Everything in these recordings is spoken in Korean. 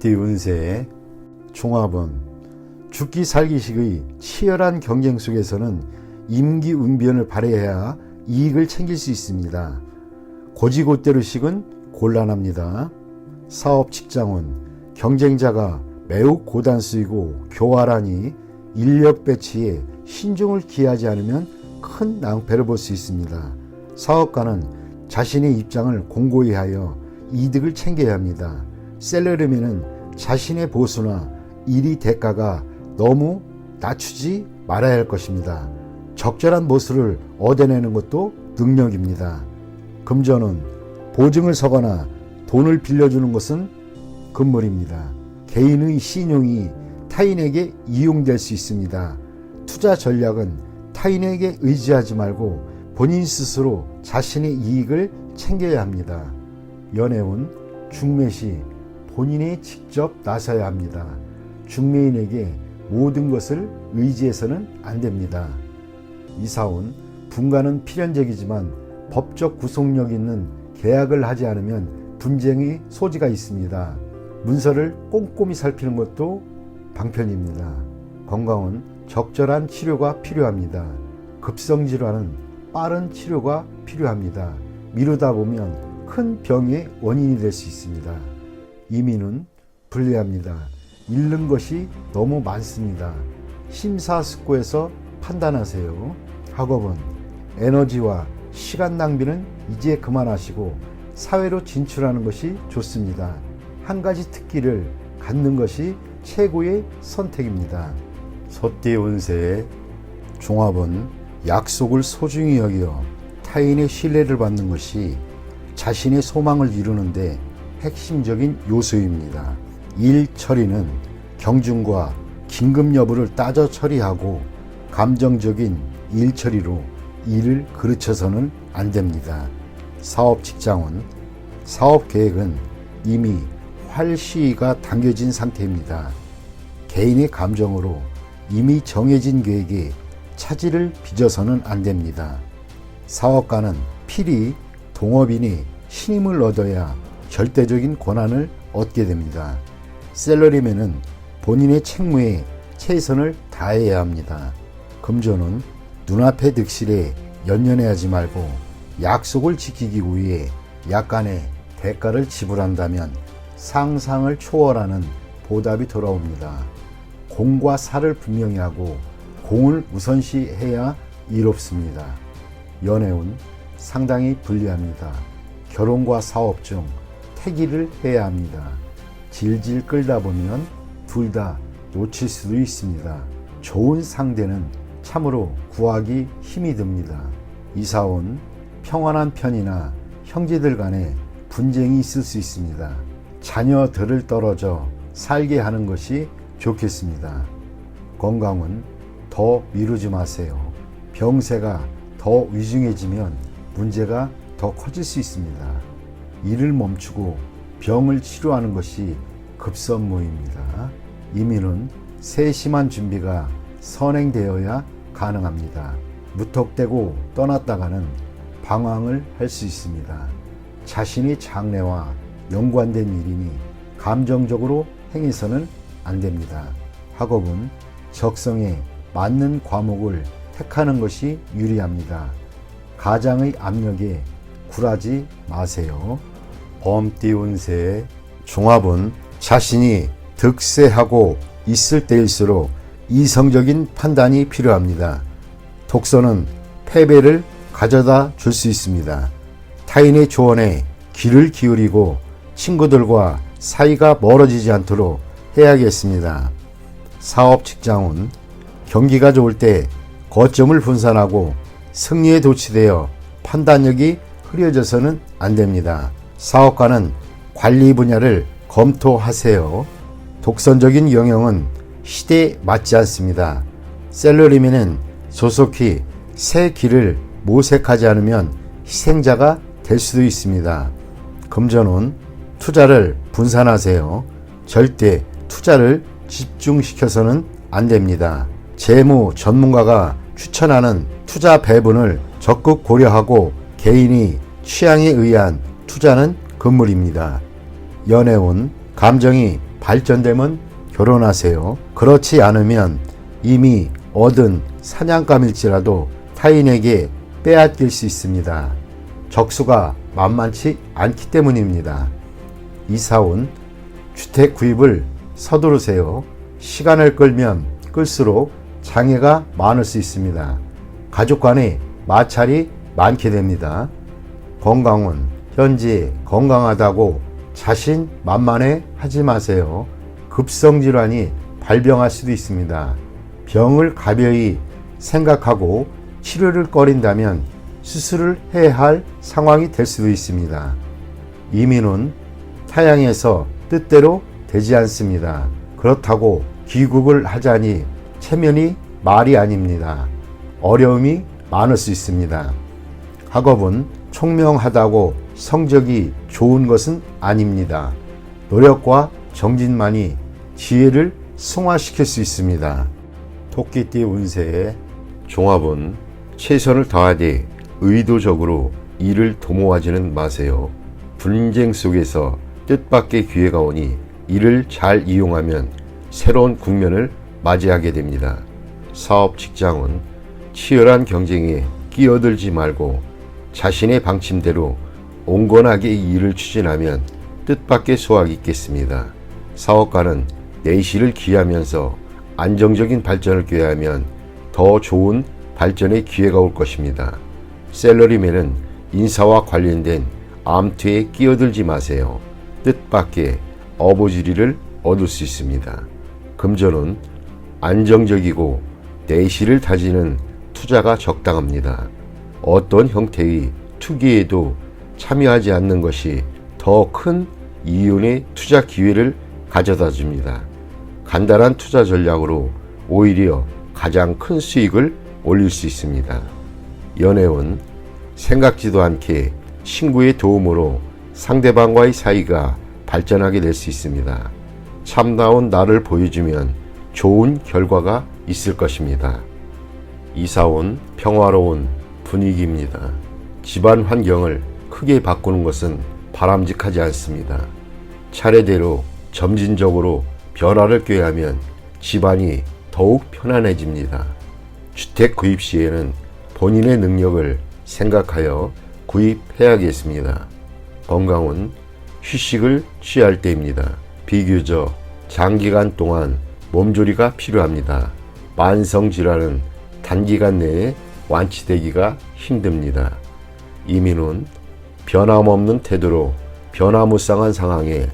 범띠 운세 종합은 죽기 살기식의 치열한 경쟁 속에서는 임기응변을 발휘해야 이익을 챙길 수 있습니다. 고지고대로식은 곤란합니다. 사업 직장은 경쟁자가 매우 고단수이고 교활하니 인력 배치에 신중을 기하지 않으면 큰 낭패를 볼 수 있습니다. 사업가는 자신의 입장을 공고히 하여 이득을 챙겨야 합니다. 셀러리맨은 자신의 보수나 일의 대가가 너무 낮추지 말아야 할 것입니다. 적절한 모수를 얻어내는 것도 능력입니다. 금전은 보증을 서거나 돈을 빌려주는 것은 금물입니다. 개인의 신용이 타인에게 이용될 수 있습니다. 투자 전략은 타인에게 의지하지 말고 본인 스스로 자신의 이익을 챙겨야 합니다. 연애운 중매시 본인이 직접 나서야 합니다. 중매인에게 모든 것을 의지해서는 안 됩니다. 이사운 분가는 필연적이지만 법적 구속력 있는 계약을 하지 않으면 분쟁의 소지가 있습니다. 문서를 꼼꼼히 살피는 것도 방편입니다. 건강은 적절한 치료가 필요합니다. 급성질환은 빠른 치료가 필요합니다. 미루다 보면 큰 병의 원인이 될 수 있습니다. 이민은 불리합니다. 잃는 것이 너무 많습니다. 심사숙고해서 판단하세요. 학업은 에너지와 시간 낭비는 이제 그만하시고 사회로 진출하는 것이 좋습니다. 한 가지 특기를 갖는 것이 최고의 선택입니다. 소띠 운세의 종합은 약속을 소중히 여겨 타인의 신뢰를 받는 것이 자신의 소망을 이루는데 핵심적인 요소입니다. 일 처리는 경중과 긴급 여부를 따져 처리하고 감정적인 일 처리로 일을 그르쳐서는 안 됩니다. 사업 직장은 사업 계획은 이미 활시가 당겨진 상태입니다. 개인의 감정으로 이미 정해진 계획에 차질을 빚어서는 안 됩니다. 사업가는 필히 동업인이 신임을 얻어야 절대적인 권한을 얻게 됩니다. 셀러리맨은 본인의 책무에 최선을 다해야 합니다. 금전은 눈앞의 득실에 연연해하지 말고 약속을 지키기 위해 약간의 대가를 지불한다면 상상을 초월하는 보답이 돌아옵니다. 공과 사를 분명히 하고 공을 우선시해야 이롭습니다. 연애운 상당히 불리합니다. 결혼과 사업 중 태기를 해야 합니다. 질질 끌다 보면 둘 다 놓칠 수도 있습니다. 좋은 상대는 참으로 구하기 힘이 듭니다. 이사온 평안한 편이나 형제들 간에 분쟁이 있을 수 있습니다. 자녀들을 떨어져 살게 하는 것이 좋겠습니다. 건강은 더 미루지 마세요. 병세가 더 위중해지면 문제가 더 커질 수 있습니다. 일을 멈추고 병을 치료하는 것이 급선무입니다. 이민은 세심한 준비가 선행되어야 가능합니다. 무턱대고 떠났다가는 방황을 할 수 있습니다. 자신의 장래와 연관된 일이니 감정적으로 행해서는 안 됩니다. 학업은 적성에 맞는 과목을 택하는 것이 유리합니다. 가장의 압력에 굴하지 마세요. 범띠 운세의 종합은 자신이 득세하고 있을 때일수록 이성적인 판단이 필요합니다. 독서는 패배를 가져다 줄 수 있습니다. 타인의 조언에 귀를 기울이고 친구들과 사이가 멀어지지 않도록 해야겠습니다. 사업 직장은 경기가 좋을 때 거점을 분산하고 승리에 도취되어 판단력이 흐려져서는 안 됩니다. 사업가는 관리 분야를 검토하세요. 독선적인 영역은 시대에 맞지 않습니다. 셀러리맨은 조속히 새 길을 모색하지 않으면 희생자가 될 수도 있습니다. 금전은 투자를 분산하세요. 절대 투자를 집중시켜서는 안 됩니다. 재무 전문가가 추천하는 투자 배분을 적극 고려하고 개인이 취향에 의한 투자는 금물입니다. 연애운 감정이 발전되면 결혼하세요. 그렇지 않으면 이미 얻은 사냥감일지라도 타인에게 빼앗길 수 있습니다. 적수가 만만치 않기 때문입니다. 이사온 주택 구입을 서두르세요. 시간을 끌면 끌수록 장애가 많을 수 있습니다. 가족 간의 마찰이 많게 됩니다. 건강은 현재 건강하다고 자신만만해 하지 마세요. 급성질환이 발병할 수도 있습니다. 병을 가벼이 생각하고 치료를 꺼린다면 수술을 해야 할 상황이 될 수도 있습니다. 이민은 타향에서 뜻대로 되지 않습니다. 그렇다고 귀국을 하자니 체면이 말이 아닙니다. 어려움이 많을 수 있습니다. 학업은 총명하다고 성적이 좋은 것은 아닙니다. 노력과 정진만이 지혜를 승화시킬 수 있습니다. 토끼띠 운세의 종합은 최선을 다하되 의도적으로 일을 도모하지는 마세요. 분쟁 속에서 뜻밖의 기회가 오니 이를 잘 이용하면 새로운 국면을 맞이하게 됩니다. 사업 직장은 치열한 경쟁에 끼어들지 말고 자신의 방침대로 온건하게 일을 추진하면 뜻밖의 수확이 있겠습니다. 사업가는 내실을 기하면서 안정적인 발전을 꾀하면 더 좋은 발전의 기회가 올 것입니다. 샐러리맨은 인사와 관련된 암투에 끼어들지 마세요. 뜻밖의 어부지리를 얻을 수 있습니다. 금전은 안정적이고 내실을 다지는 투자가 적당합니다. 어떤 형태의 투기에도 참여하지 않는 것이 더 큰 이윤의 투자 기회를 가져다 줍니다. 간단한 투자 전략으로 오히려 가장 큰 수익을 올릴 수 있습니다. 연애운 생각지도 않게 친구의 도움으로 상대방과의 사이가 발전하게 될 수 있습니다. 참다운 나를 보여주면 좋은 결과가 있을 것입니다. 이사온 평화로운 분위기입니다. 집안 환경을 크게 바꾸는 것은 바람직하지 않습니다. 차례대로 점진적으로 변화를 꾀하면 집안이 더욱 편안해집니다. 주택 구입 시에는 본인의 능력을 생각하여 구입해야겠습니다. 건강은 휴식을 취할 때입니다. 비교적 장기간 동안 몸조리가 필요합니다. 만성질환은 단기간 내에 완치되기가 힘듭니다. 이민은 변함없는 태도로 변화무쌍한 상황에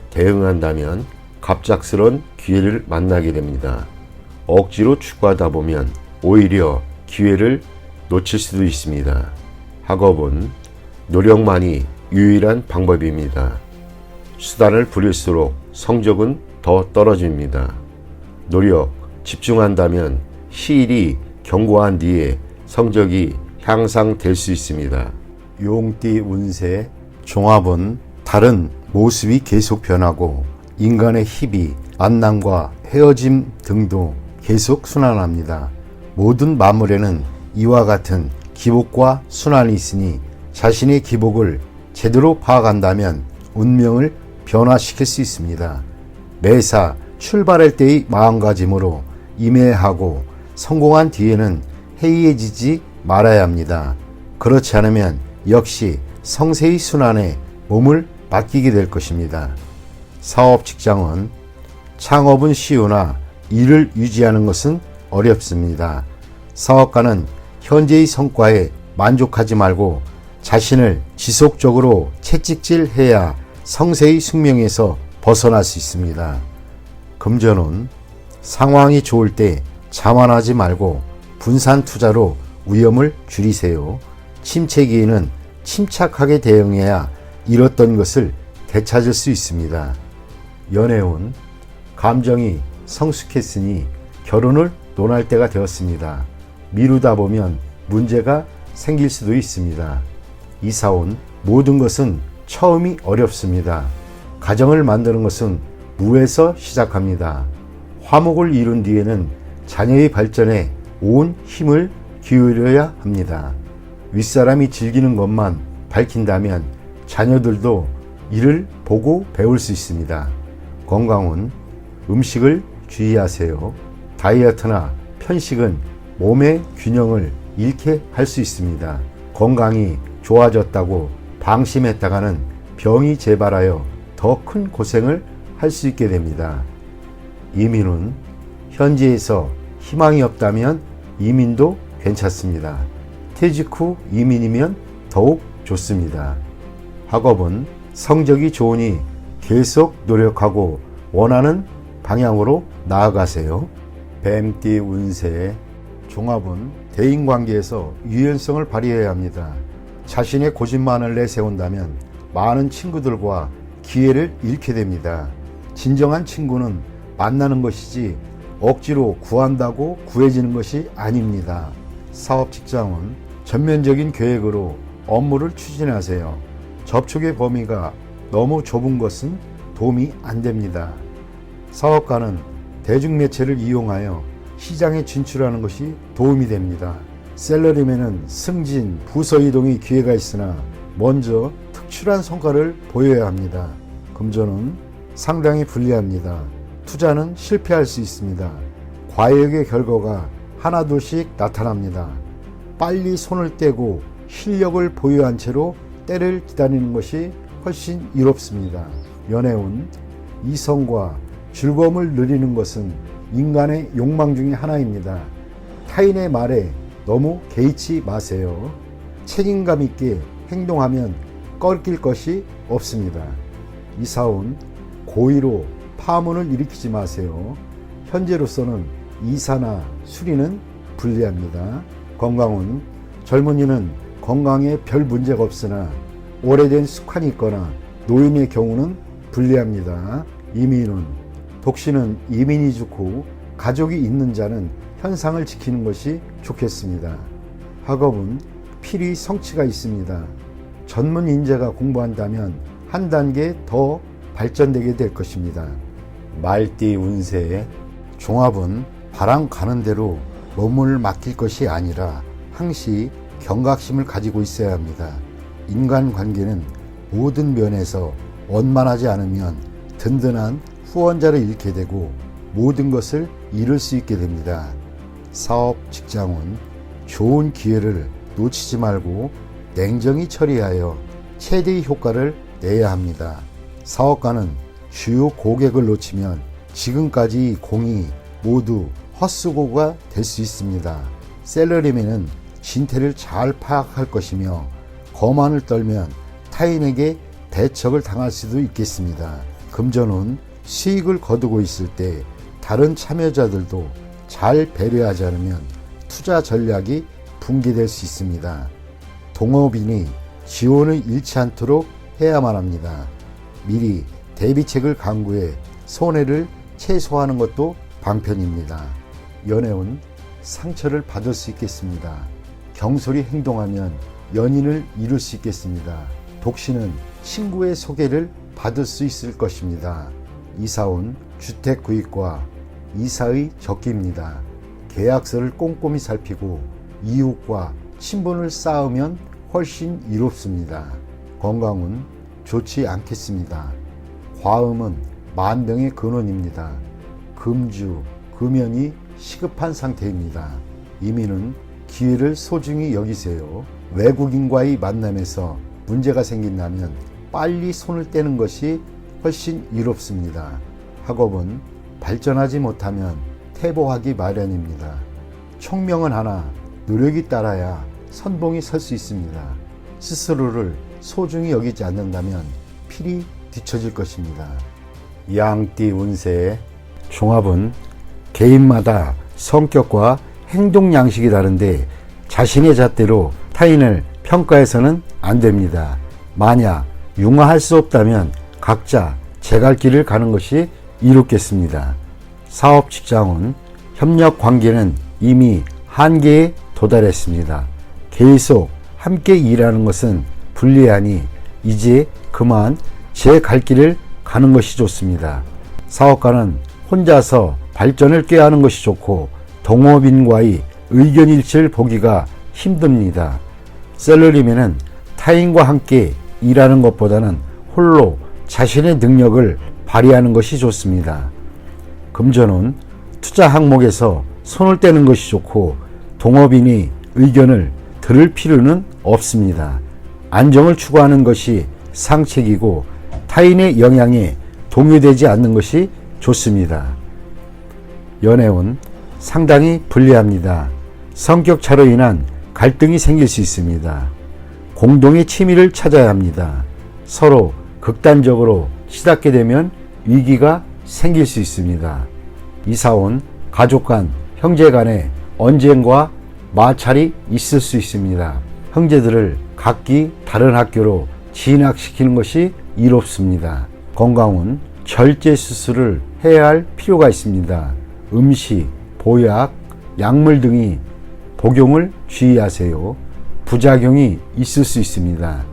대응한다면 갑작스런 기회를 만나게 됩니다. 억지로 추구하다 보면 오히려 기회를 놓칠 수도 있습니다. 학업은 노력만이 유일한 방법입니다. 수단을 부릴수록 성적은 더 떨어집니다. 노력, 집중한다면 시일이 경고한 뒤에 성적이 향상될 수 있습니다. 용띠 운세 종합은 다른 모습이 계속 변하고 인간의 희비, 만남과 헤어짐 등도 계속 순환합니다. 모든 만물에는 이와 같은 기복과 순환이 있으니 자신의 기복을 제대로 파악한다면 운명을 변화시킬 수 있습니다. 매사 출발할 때의 마음가짐으로 임해하고 성공한 뒤에는 해이해지지 말아야 합니다. 그렇지 않으면 역시 성세의 순환에 몸을 맡기게 될 것입니다. 사업 직장은 창업은 쉬우나 일을 유지하는 것은 어렵습니다. 사업가는 현재의 성과에 만족하지 말고 자신을 지속적으로 채찍질해야 성세의 숙명에서 벗어날 수 있습니다. 금전은 상황이 좋을 때 자만하지 말고 분산 투자로 위험을 줄이세요. 침체기에는 침착하게 대응해야 잃었던 것을 되찾을 수 있습니다. 연애운 감정이 성숙했으니 결혼을 논할 때가 되었습니다. 미루다 보면 문제가 생길 수도 있습니다. 이사온 모든 것은 처음이 어렵습니다. 가정을 만드는 것은 무에서 시작합니다. 화목을 이룬 뒤에는 자녀의 발전에 온 힘을 기울여야 합니다. 윗사람이 즐기는 것만 밝힌다면 자녀들도 이를 보고 배울 수 있습니다. 건강운 음식을 주의하세요. 다이어트나 편식은 몸의 균형을 잃게 할 수 있습니다. 건강이 좋아졌다고 방심했다가는 병이 재발하여 더 큰 고생을 할 수 있게 됩니다. 이민은 현지에서 희망이 없다면 이민도 괜찮습니다. 퇴직 후 이민이면 더욱 좋습니다. 학업은 성적이 좋으니 계속 노력하고 원하는 방향으로 나아가세요. 뱀띠 운세 종합은 대인관계에서 유연성을 발휘해야 합니다. 자신의 고집만을 내세운다면 많은 친구들과 기회를 잃게 됩니다. 진정한 친구는 만나는 것이지 억지로 구한다고 구해지는 것이 아닙니다. 사업 직장은 전면적인 계획으로 업무를 추진하세요. 접촉의 범위가 너무 좁은 것은 도움이 안 됩니다. 사업가는 대중매체를 이용하여 시장에 진출하는 것이 도움이 됩니다. 셀러리맨은 승진, 부서 이동의 기회가 있으나 먼저 특출한 성과를 보여야 합니다. 금전은 상당히 불리합니다. 투자는 실패할 수 있습니다. 과욕의 결과가 하나둘씩 나타납니다. 빨리 손을 떼고 실력을 보유한 채로 때를 기다리는 것이 훨씬 이롭습니다. 연애운 이성과 즐거움을 누리는 것은 인간의 욕망 중에 하나입니다. 타인의 말에 너무 개의치 마세요. 책임감 있게 행동하면 꺾일 것이 없습니다. 이사운 고의로 파문을 일으키지 마세요. 현재로서는 이사나 수리는 불리합니다. 건강운 젊은이는 건강에 별 문제가 없으나 오래된 습관이 있거나 노인의 경우는 불리합니다. 이민운 독신은 이민이 좋고 가족이 있는 자는 현상을 지키는 것이 좋겠습니다. 학업은 필히 성취가 있습니다. 전문 인재가 공부한다면 한 단계 더 발전되게 될 것입니다. 말띠 운세 종합은 바람 가는 대로 몸을 맡길 것이 아니라 항시 경각심을 가지고 있어야 합니다. 인간관계는 모든 면에서 원만하지 않으면 든든한 후원자를 잃게 되고 모든 것을 잃을 수 있게 됩니다. 사업 직장은 좋은 기회를 놓치지 말고 냉정히 처리하여 최대의 효과를 내야 합니다. 사업가는 주요 고객을 놓치면 지금까지 공이 모두 헛수고가 될 수 있습니다. 셀러리맨은 진태를 잘 파악할 것이며 거만을 떨면 타인에게 배척을 당할 수도 있겠습니다. 금전은 수익을 거두고 있을 때 다른 참여자들도 잘 배려하지 않으면 투자 전략이 붕괴될 수 있습니다. 동업인이 지원을 잃지 않도록 해야만 합니다. 미리 대비책을 강구해 손해를 최소화하는 것도 방편입니다. 연애운 상처를 받을 수 있겠습니다. 경솔히 행동하면 연인을 잃을 수 있겠습니다. 독신은 친구의 소개를 받을 수 있을 것입니다. 이사운 주택 구입과 이사의 적기입니다. 계약서를 꼼꼼히 살피고 이웃과 친분을 쌓으면 훨씬 이롭습니다. 건강은 좋지 않겠습니다. 과음은 만병의 근원입니다. 금주, 금연이 시급한 상태입니다. 이민은 기회를 소중히 여기세요. 외국인과의 만남에서 문제가 생긴다면 빨리 손을 떼는 것이 훨씬 이롭습니다. 학업은 발전하지 못하면 퇴보하기 마련입니다. 총명은 하나 노력이 따라야 선봉이 설 수 있습니다. 스스로를 소중히 여기지 않는다면 필히 뒤처질 것입니다. 양띠 운세 종합은 개인마다 성격과 행동 양식이 다른데 자신의 잣대로 타인을 평가해서는 안 됩니다. 만약 융화할 수 없다면 각자 제 갈 길을 가는 것이 이롭겠습니다. 사업 직장은 협력 관계는 이미 한계에 도달했습니다. 계속 함께 일하는 것은 불리하니 이제 그만 제 갈 길을 가는 것이 좋습니다. 사업가는 혼자서 발전을 꾀하는 것이 좋고 동업인과의 의견 일치를 보기가 힘듭니다. 셀러리맨은 타인과 함께 일하는 것보다는 홀로 자신의 능력을 발휘하는 것이 좋습니다. 금전운 투자 항목에서 손을 떼는 것이 좋고 동업인이 의견을 들을 필요는 없습니다. 안정을 추구하는 것이 상책이고 타인의 영향에 동요되지 않는 것이 좋습니다. 연애운 상당히 불리합니다. 성격 차로 인한 갈등이 생길 수 있습니다. 공동의 취미를 찾아야 합니다. 서로 극단적으로 치닫게 되면 위기가 생길 수 있습니다. 이사온 가족 간, 형제 간의 언쟁과 마찰이 있을 수 있습니다. 형제들을 각기 다른 학교로 진학시키는 것이 이롭습니다. 건강운 절제 수술을 해야 할 필요가 있습니다. 음식, 보약, 약물 등이 복용을 주의하세요. 부작용이 있을 수 있습니다.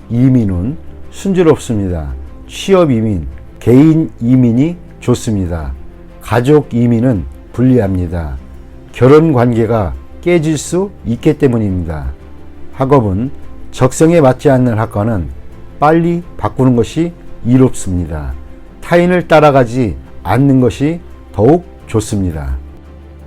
이민은 순조롭습니다. 취업 이민, 개인 이민이 좋습니다. 가족 이민은 불리합니다. 결혼 관계가 깨질 수 있기 때문입니다. 학업은 적성에 맞지 않는 학과는 빨리 바꾸는 것이 이롭습니다. 타인을 따라가지 않는 것이 더욱 좋습니다.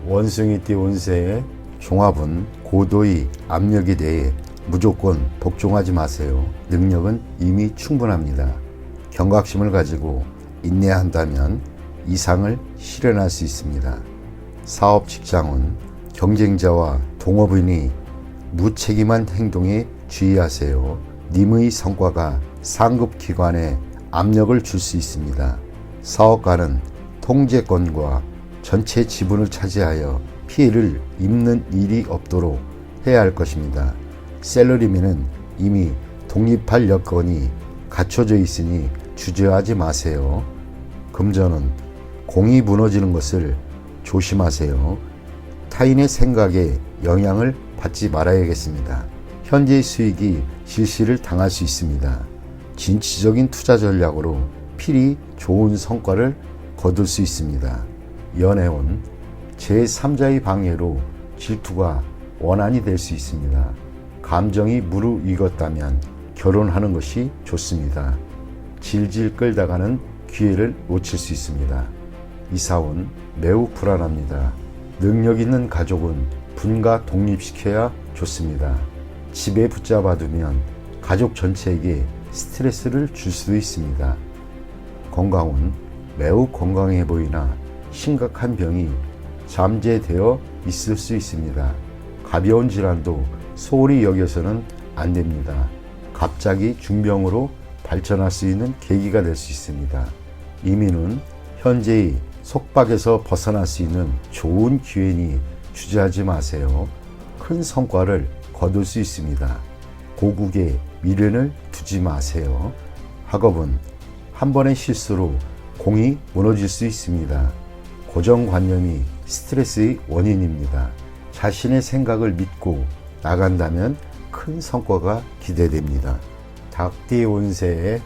원숭이띠 운세의 종합은 고도의 압력에 대해 무조건 복종하지 마세요. 능력은 이미 충분합니다. 경각심을 가지고 인내한다면 이상을 실현할 수 있습니다. 사업 직장은 경쟁자와 동업인이 무책임한 행동에 주의하세요. 님의 성과가 상급 기관에 압력을 줄 수 있습니다. 사업가는 통제권과 전체 지분을 차지하여 피해를 입는 일이 없도록 해야 할 것입니다. 셀러리맨은 이미 독립할 여건이 갖춰져 있으니 주저하지 마세요. 금전은 공이 무너지는 것을 조심하세요. 타인의 생각에 영향을 받지 말아야겠습니다. 현재의 수익이 실시를 당할 수 있습니다. 진취적인 투자 전략으로 필히 좋은 성과를 거둘 수 있습니다. 연애운 제3자의 방해로 질투가 원한이 될 수 있습니다. 감정이 무르익었다면 결혼하는 것이 좋습니다. 질질 끌다가는 기회를 놓칠 수 있습니다. 이사운 매우 불안합니다. 능력 있는 가족은 분가 독립시켜야 좋습니다. 집에 붙잡아두면 가족 전체에게 스트레스를 줄 수도 있습니다. 건강은 매우 건강해 보이나 심각한 병이 잠재되어 있을 수 있습니다. 가벼운 질환도 소홀히 여겨서는 안 됩니다. 갑자기 중병으로 발전할 수 있는 계기가 될 수 있습니다. 이민은 현재의 속박에서 벗어날 수 있는 좋은 기회니 주저하지 마세요. 큰 성과를 거둘 수 있습니다. 고국에 미련을 두지 마세요. 학업은 한 번의 실수로 공이 무너질 수 있습니다. 고정관념이 스트레스의 원인입니다. 자신의 생각을 믿고 나간다면 큰 성과가 기대됩니다. 닭띠 운세의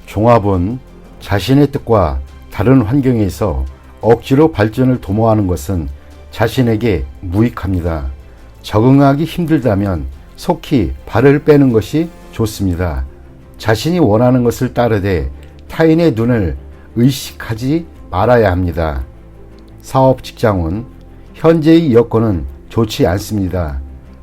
종합은 자신의 뜻과 다른 환경에서 억지로 발전을 도모하는 것은 자신에게 무익합니다. 적응하기 힘들다면 속히 발을 빼는 것이 좋습니다. 자신이 원하는 것을 따르되 타인의 눈을 의식하지 말아야 합니다. 사업 직장은 현재의 여건은 좋지 않습니다.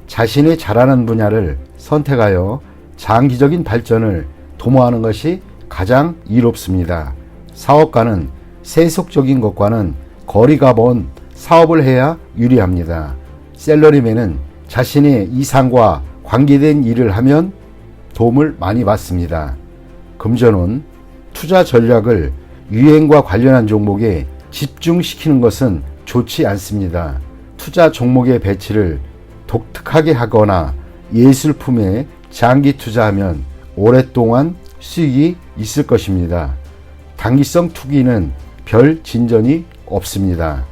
자신의 잘하는 분야를 선택하여 장기적인 발전을 도모하는 것이 가장 이롭습니다. 사업가는 세속적인 것과는 거리가 먼 사업을 해야 유리합니다. 셀러리맨은 자신의 이상과 관계된 일을 하면 도움을 많이 받습니다. 금전은 투자 전략을 유행과 관련한 종목에 집중시키는 것은 좋지 않습니다. 투자 종목의 배치를 독특하게 하거나 예술품에 장기 투자하면 오랫동안 수익이 있을 것입니다. 단기성 투기는 별 진전이 없습니다.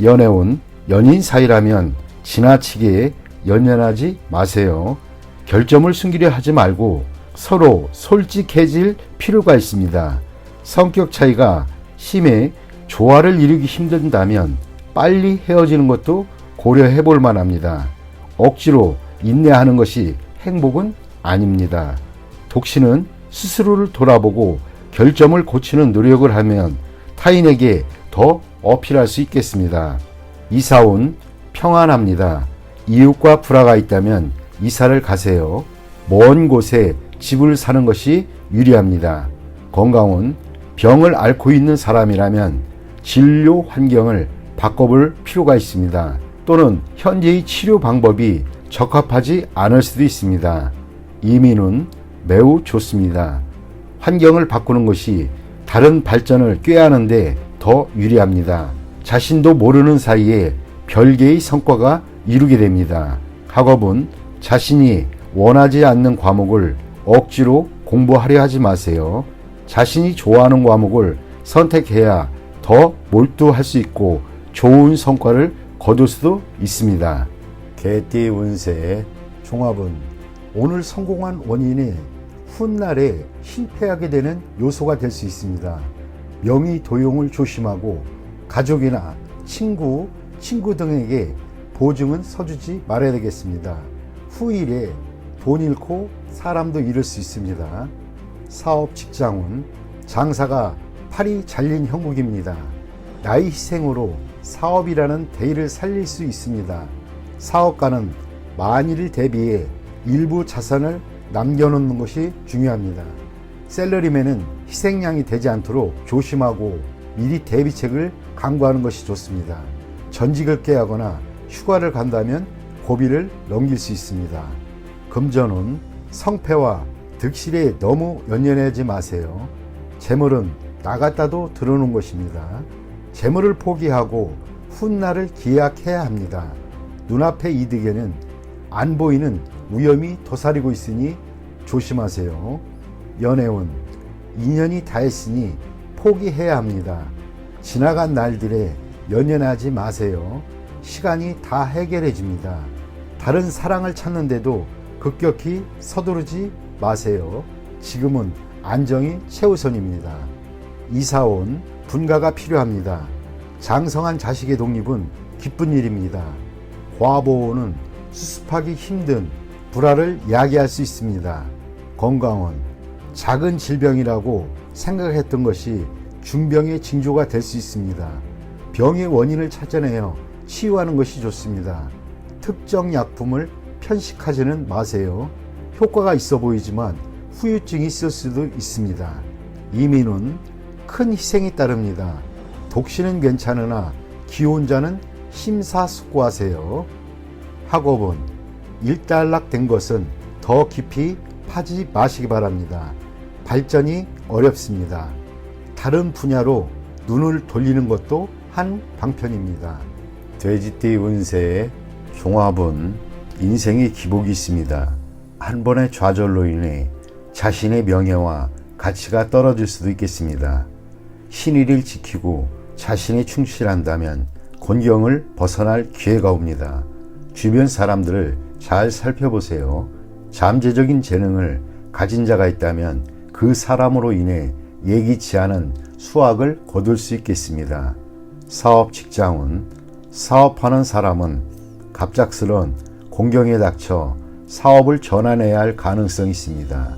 연애운 연인 사이라면 지나치게 연연하지 마세요. 결점을 숨기려 하지 말고 서로 솔직해질 필요가 있습니다. 성격 차이가 심해 조화를 이루기 힘든다면 빨리 헤어지는 것도 고려해 볼 만합니다. 억지로 인내하는 것이 행복은 아닙니다. 독신은 스스로를 돌아보고 결점을 고치는 노력을 하면 타인에게 더 어필할 수 있겠습니다. 이사운 평안합니다. 이웃과 불화가 있다면 이사를 가세요. 먼 곳에 집을 사는 것이 유리합니다. 건강운 병을 앓고 있는 사람이라면 진료 환경을 바꿔볼 필요가 있습니다. 또는 현재의 치료 방법이 적합하지 않을 수도 있습니다. 이민은 매우 좋습니다. 환경을 바꾸는 것이 다른 발전을 꾀하는데 더 유리합니다. 자신도 모르는 사이에 별개의 성과가 이루게 됩니다. 학업은 자신이 원하지 않는 과목을 억지로 공부하려 하지 마세요. 자신이 좋아하는 과목을 선택해야 더 몰두할 수 있고 좋은 성과를 거둘 수도 있습니다. 개띠 운세 종합은 오늘 성공한 원인이 훗날에 실패하게 되는 요소가 될 수 있습니다. 명의 도용을 조심하고 가족이나 친구 등에게 보증은 서주지 말아야 되겠습니다. 후일에 돈 잃고 사람도 잃을 수 있습니다. 사업 직장운 장사가 팔이 잘린 형국입니다. 나의 희생으로 사업이라는 대의를 살릴 수 있습니다. 사업가는 만일을 대비해 일부 자산을 남겨놓는 것이 중요합니다. 셀러리맨은 희생양이 되지 않도록 조심하고 미리 대비책을 강구하는 것이 좋습니다. 전직을 깨하거나 휴가를 간다면 고비를 넘길 수 있습니다. 금전운 성패와 득실에 너무 연연하지 마세요. 재물은 나갔다도 들어오는 것입니다. 재물을 포기하고 훗날을 기약해야 합니다. 눈앞의 이득에는 안 보이는 위험이 도사리고 있으니 조심하세요. 연애운 인연이 다했으니 포기해야 합니다. 지나간 날들에 연연하지 마세요. 시간이 다 해결해집니다. 다른 사랑을 찾는데도 급격히 서두르지 마세요. 지금은 안정이 최우선입니다. 이사온 분가가 필요합니다. 장성한 자식의 독립은 기쁜 일입니다. 과보호는 수습하기 힘든 불화를 야기할 수 있습니다. 건강은 작은 질병이라고 생각했던 것이 중병의 징조가 될 수 있습니다. 병의 원인을 찾아내어 치유하는 것이 좋습니다. 특정 약품을 편식하지는 마세요. 효과가 있어 보이지만 후유증이 있을 수도 있습니다. 이민은 큰 희생이 따릅니다. 독신은 괜찮으나 기혼자는 심사숙고하세요. 학업은 일단락된 것은 더 깊이 파지 마시기 바랍니다. 발전이 어렵습니다. 다른 분야로 눈을 돌리는 것도 한 방편입니다. 돼지띠 운세의 종합은 인생의 기복이 있습니다. 한 번의 좌절로 인해 자신의 명예와 가치가 떨어질 수도 있겠습니다. 신의를 지키고 자신에 충실한다면 곤경을 벗어날 기회가 옵니다. 주변 사람들을 잘 살펴보세요. 잠재적인 재능을 가진 자가 있다면 그 사람으로 인해 예기치 않은 수확을 거둘 수 있겠습니다. 사업 직장운 사업하는 사람은 갑작스런 공경에 닥쳐 사업을 전환해야 할 가능성이 있습니다.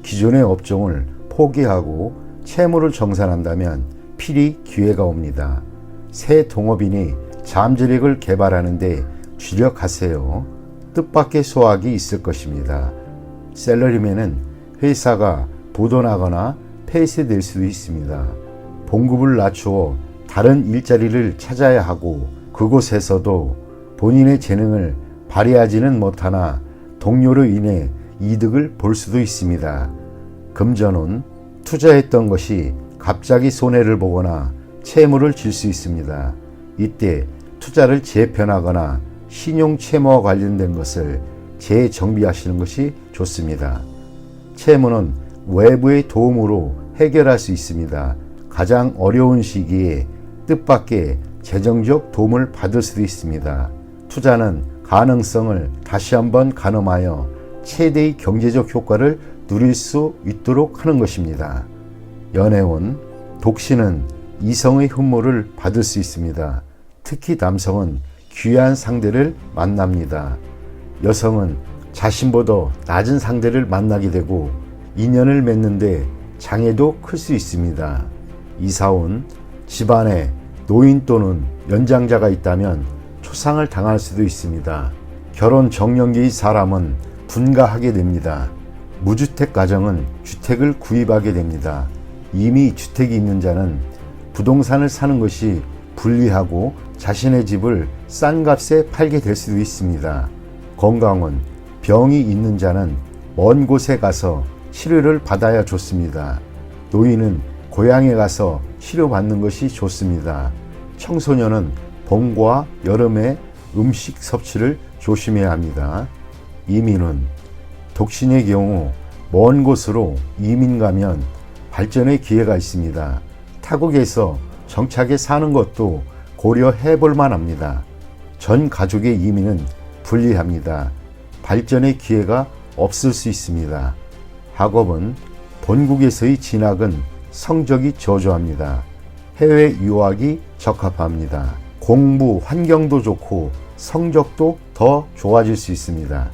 기존의 업종을 포기하고 채무를 정산한다면 필히 기회가 옵니다. 새 동업인이 잠재력을 개발하는데 주력하세요. 뜻밖의 소확이 있을 것입니다. 셀러리맨은 회사가 부도나거나 폐쇄될 수도 있습니다. 봉급을 낮추어 다른 일자리를 찾아야 하고 그곳에서도 본인의 재능을 발휘하지는 못하나 동료로 인해 이득을 볼 수도 있습니다. 금전운 투자했던 것이 갑자기 손해를 보거나 채무를 질 수 있습니다. 이때 투자를 재편하거나 신용 채무와 관련된 것을 재정비하시는 것이 좋습니다. 채무는 외부의 도움으로 해결할 수 있습니다. 가장 어려운 시기에 뜻밖의 재정적 도움을 받을 수도 있습니다. 투자는 가능성을 다시 한번 가늠하여 최대의 경제적 효과를 누릴 수 있도록 하는 것입니다. 연애운 독신은 이성의 흠모를 받을 수 있습니다. 특히 남성은 귀한 상대를 만납니다. 여성은 자신보다 낮은 상대를 만나게 되고 인연을 맺는데 장애도 클 수 있습니다. 이사온 집안에 노인 또는 연장자가 있다면 초상을 당할 수도 있습니다. 결혼 정년기의 사람은 분가하게 됩니다. 무주택 가정은 주택을 구입하게 됩니다. 이미 주택이 있는 자는 부동산을 사는 것이 불리하고 자신의 집을 싼 값에 팔게 될 수도 있습니다. 건강은 병이 있는 자는 먼 곳에 가서 치료를 받아야 좋습니다. 노인은 고향에 가서 치료받는 것이 좋습니다. 청소년은 봄과 여름에 음식 섭취를 조심해야 합니다. 이민은 독신의 경우 먼 곳으로 이민 가면 발전의 기회가 있습니다. 타국에서 정착해 사는 것도 고려해 볼 만합니다. 전 가족의 이민은 불리합니다. 발전의 기회가 없을 수 있습니다. 학업은 본국에서의 진학은 성적이 저조합니다. 해외 유학이 적합합니다. 공부 환경도 좋고 성적도 더 좋아질 수 있습니다.